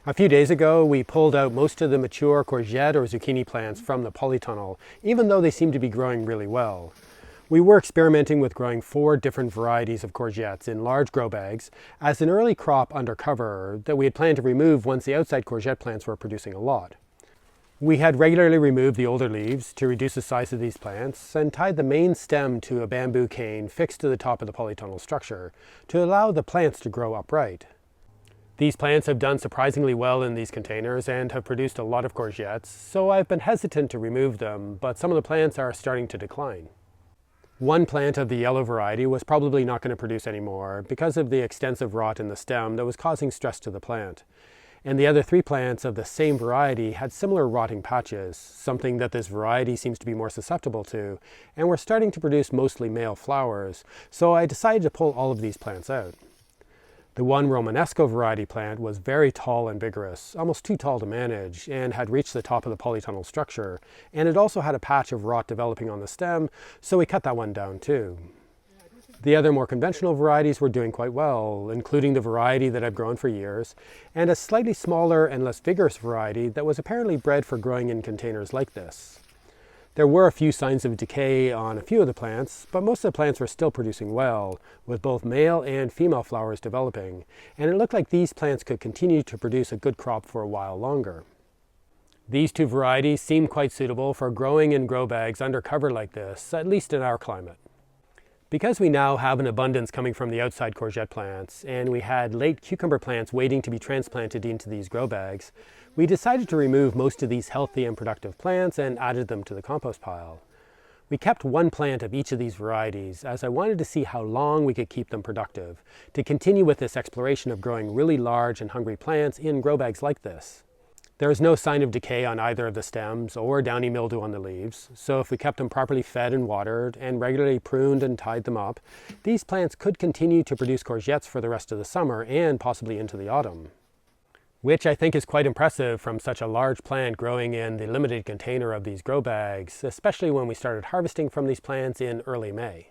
A few days ago, we pulled out most of the mature courgette or zucchini plants from the polytunnel, even though they seem to be growing really well. We were experimenting with growing 4 different varieties of courgettes in large grow bags as an early crop under cover that we had planned to remove once the outside courgette plants were producing a lot. We had regularly removed the older leaves to reduce the size of these plants and tied the main stem to a bamboo cane fixed to the top of the polytunnel structure to allow the plants to grow upright. These plants have done surprisingly well in these containers and have produced a lot of courgettes, so I've been hesitant to remove them, but some of the plants are starting to decline. One plant of the yellow variety was probably not going to produce anymore because of the extensive rot in the stem that was causing stress to the plant. And the other 3 plants of the same variety had similar rotting patches, something that this variety seems to be more susceptible to, and were starting to produce mostly male flowers, so I decided to pull all of these plants out. The one Romanesco variety plant was very tall and vigorous, almost too tall to manage, and had reached the top of the polytunnel structure, and it also had a patch of rot developing on the stem, so we cut that one down too. The other more conventional varieties were doing quite well, including the variety that I've grown for years, and a slightly smaller and less vigorous variety that was apparently bred for growing in containers like this. There were a few signs of decay on a few of the plants, but most of the plants were still producing well, with both male and female flowers developing, and it looked like these plants could continue to produce a good crop for a while longer. These 2 varieties seem quite suitable for growing in grow bags under cover like this, at least in our climate. Because we now have an abundance coming from the outside courgette plants, and we had late cucumber plants waiting to be transplanted into these grow bags, we decided to remove most of these healthy and productive plants and added them to the compost pile. We kept 1 plant of each of these varieties as I wanted to see how long we could keep them productive, to continue with this exploration of growing really large and hungry plants in grow bags like this. There is no sign of decay on either of the stems or downy mildew on the leaves, so if we kept them properly fed and watered and regularly pruned and tied them up, these plants could continue to produce courgettes for the rest of the summer and possibly into the autumn. Which I think is quite impressive from such a large plant growing in the limited container of these grow bags, especially when we started harvesting from these plants in early May.